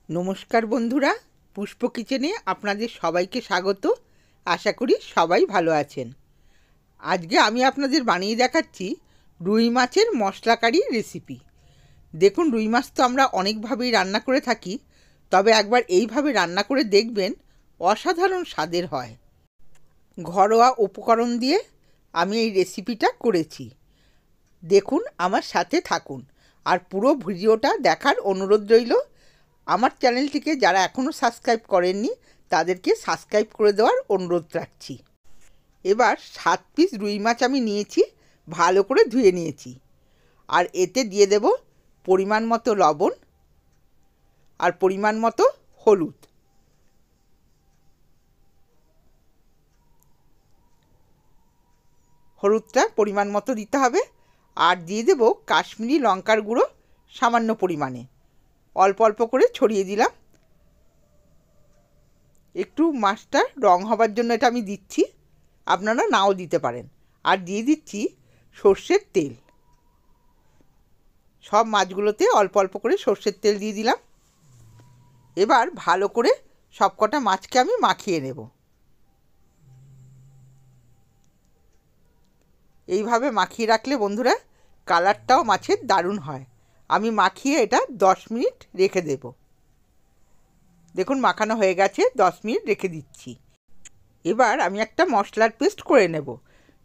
নমস্কার বন্ধুরা, পুষ্প কিচেনে আপনাদের সবাইকে স্বাগত। আশা করি সবাই ভালো আছেন। আজকে আমি আপনাদের বানিয়ে দেখাচ্ছি রুই মাছের মশলা কারি রেসিপি। দেখুন, রুই মাছ তো আমরা অনেকভাবেই রান্না করে থাকি, তবে একবার এইভাবে রান্না করে দেখবেন, অসাধারণ স্বাদের হয়। ঘরোয়া উপকরণ দিয়ে আমি এই রেসিপিটা করেছি। দেখুন, আমার সাথে থাকুন আর পুরো ভিডিওটা দেখার অনুরোধ রইল। আমার চ্যানেলটিকে যারা এখনও সাবস্ক্রাইব করেননি তাদেরকে সাবস্ক্রাইব করে দেওয়ার অনুরোধ রাখছি। এবার 7 পিস রুই মাছ আমি নিয়েছি, ভালো করে ধুয়ে নিয়েছি। আর এতে দিয়ে দেব পরিমাণ মতো লবণ আর পরিমাণ মতো হলুদ। হলুদটা পরিমাণ মতো দিতে হবে। আর দিয়ে দেব কাশ্মীরি লঙ্কার গুঁড়ো সামান্য পরিমাণে, অল্প অল্প করে ছড়িয়ে দিলাম। একটু মাছটা রং হবার জন্য এটা আমি দিচ্ছি, আপনারা নাও দিতে পারেন। আর দিয়ে দিচ্ছি সর্ষের তেল। সব মাছগুলোতে অল্প অল্প করে সর্ষের তেল দিয়ে দিলাম। এবার ভালো করে সব কটা মাছকে আমি মাখিয়ে নেব। এইভাবে মাখিয়ে রাখলে বন্ধুরা কালারটাও মাছের দারুণ হয়। আমি মাখিয়ে এটা 10 মিনিট রেখে দেব। দেখুন, মাখানো হয়ে গেছে, 10 মিনিট রেখে দিচ্ছি। এবার আমি একটা মশলার পেস্ট করে নেব।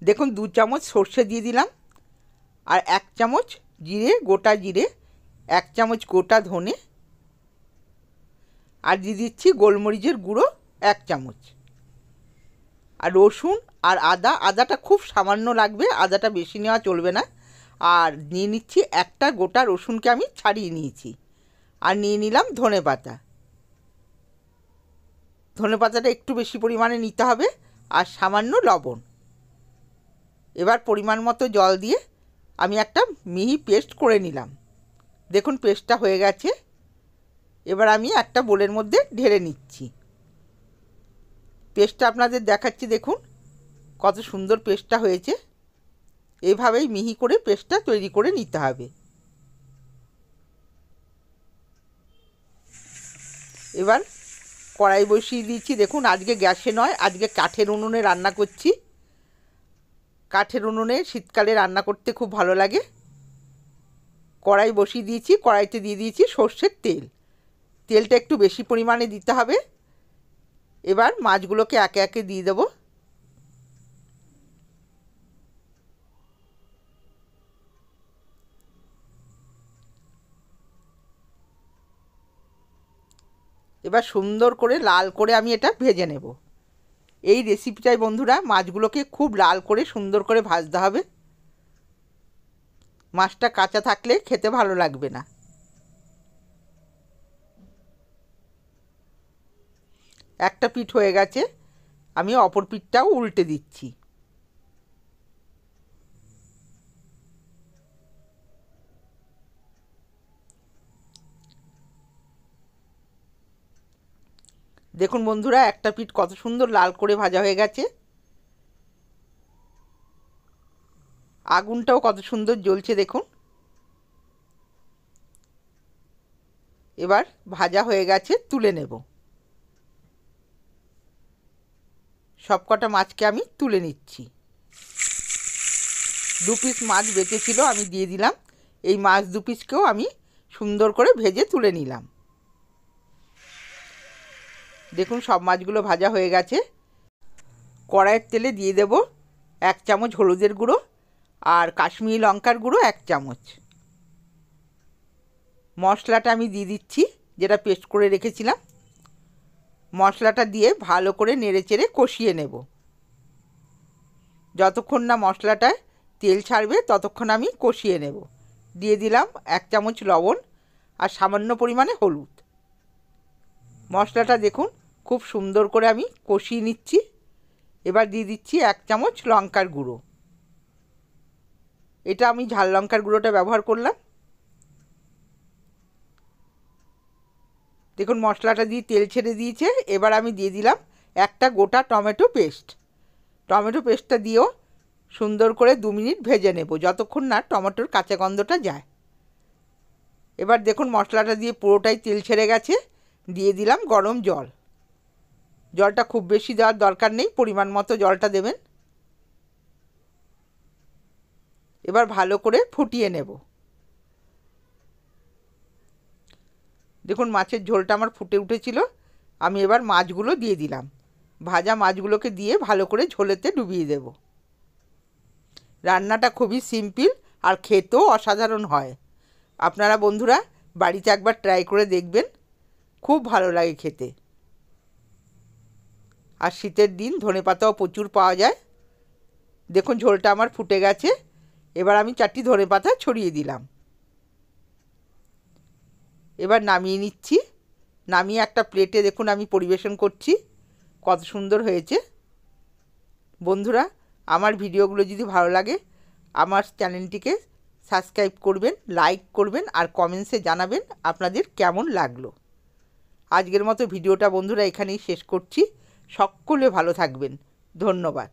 দেখুন, 2 চামচ সর্ষে দিয়ে দিলাম, আর 1 চামচ জিরে, গোটা জিরে, 1 চামচ গোটা ধনে, আর দিয়ে দিচ্ছি গোলমরিচের গুঁড়ো 1 চামচ। আর রসুন আর আদাটা খুব সামান্য লাগবে, আদাটা বেশি নেওয়া চলবে না। আর নিয়ে নিচ্ছি একটা গোটা রসুনকে আমি ছাড়িয়ে নিয়েছি। আর নিয়ে নিলাম ধনে পাতা। ধনে পাতাটা একটু বেশি পরিমাণে নিতে হবে, আর সামান্য লবণ। এবার পরিমাণ মতো জল দিয়ে আমি একটা মিহি পেস্ট করে নিলাম। দেখুন, পেস্টটা হয়ে গেছে। এবার আমি একটা বোলের মধ্যে ঢেলে নিচ্ছি। পেস্টটা আপনাদের দেখাচ্ছি, দেখুন কত সুন্দর পেস্টটা হয়েছে। এইভাবেই মিহি করে পেস্টটা তৈরি করে নিতে হবে। এবার কড়াই বসিয়ে দিয়েছি। দেখুন, আজকে গ্যাসে নয়, আজকে কাঠের উনুনে রান্না করছি। কাঠের উনুনে শীতকালে রান্না করতে খুব ভালো লাগে। কড়াই বসিয়ে দিয়েছি, কড়াইতে দিয়ে দিয়েছি সর্ষের তেল। তেলটা একটু বেশি পরিমাণে দিতে হবে। এবার মাছগুলোকে একে একে দিয়ে দেব। এবার সুন্দর করে লাল করে আমি এটা ভেজে নেব। এই রেসিপিটাই বন্ধুরা মাছগুলোকে খুব লাল করে সুন্দর করে ভাজতে হবে। মাছটা কাঁচা থাকলে খেতে ভালো লাগবে না। একটা পিঠ হয়ে গেছে, আমি অপর পিঠটাও উল্টে দিচ্ছি। দেখুন বন্ধুরা, একটা পিঠ কত সুন্দর লাল করে ভাজা হয়ে গেছে। আগুনটাও কত সুন্দর জ্বলছে দেখুন। এবার ভাজা হয়ে গেছে, তুলে নেব। সবকটা মাছকে আমি তুলে নিচ্ছি। 2 পিস মাছ বেঁচেছিল, আমি দিয়ে দিলাম। এই মাছ 2 পিসকেও আমি সুন্দর করে ভেজে তুলে নিলাম। দেখুন, সব মাছগুলো ভাজা হয়ে গেছে। কড়াইয়ের তেলে দিয়ে দেব 1 চামচ হলুদের গুঁড়ো আর কাশ্মীরি লঙ্কার গুঁড়ো 1 চামচ। মশলাটা আমি দিয়ে দিচ্ছি, যেটা পেস্ট করে রেখেছিলাম। মশলাটা দিয়ে ভালো করে নেড়েচেড়ে কষিয়ে নেব। যতক্ষণ না মশলাটায় তেল ছাড়বে ততক্ষণ আমি কষিয়ে নেব। দিয়ে দিলাম 1 চামচ লবণ আর সামান্য পরিমাণে হলুদ। মশলাটা দেখুন খুব সুন্দর করে আমি কষিয়ে নিচ্ছি। এবার দিয়ে দিচ্ছি 1 চামচ লঙ্কার গুঁড়ো। এটা আমি ঝাল লঙ্কার গুঁড়োটা ব্যবহার করলাম। দেখুন, মশলাটা দিয়ে তেল ছেড়ে দিয়েছে। এবার আমি দিয়ে দিলাম একটা গোটা টমেটো পেস্ট। টমেটো পেস্টটা দিয়েও সুন্দর করে 2 মিনিট ভেজে নেব, যতক্ষণ না টমেটোর কাঁচা গন্ধটা যায়। এবার দেখুন, মশলাটা দিয়ে পুরোটাই তেল ছেড়ে গেছে। দিয়ে দিলাম গরম জল। জলটা খুব বেশি দেওয়ার দরকার নেই, পরিমাণ মতো জলটা দেবেন। এবার ভালো করে ফুটিয়ে নেব। দেখুন মাছের ঝোলটা আমার ফুটে উঠেছিল। আমি এবার মাছগুলো দিয়ে দিলাম। ভাজা মাছগুলোকে দিয়ে ভালো করে ঝোলেতে ডুবিয়ে দেব। রান্নাটা খুবই সিম্পল আর খেতেও অসাধারণ হয়। আপনারা বন্ধুরা বাড়িতে একবার ট্রাই করে দেখবেন, খুব ভালো লাগে খেতে। আর শীতের দিন ধনেপাতাও প্রচুর পাওয়া যায়। দেখুন ঝোলটা আমার ফুটে গেছে। এবার আমি 4টি ধনেপাতা ছড়িয়ে দিলাম। এবার নামিয়ে নিচ্ছি। নামিয়ে একটা প্লেটে দেখুন আমি পরিবেশন করছি। কত সুন্দর হয়েছে। বন্ধুরা আমার ভিডিওগুলো যদি ভালো লাগে আমার চ্যানেলটিকে সাবস্ক্রাইব করবেন, লাইক করবেন আর কমেন্টসে জানাবেন আপনাদের কেমন লাগলো। আজকের মতো ভিডিওটা বন্ধুরা এখানেই শেষ করছি। সকলে ভালো থাকবেন। ধন্যবাদ।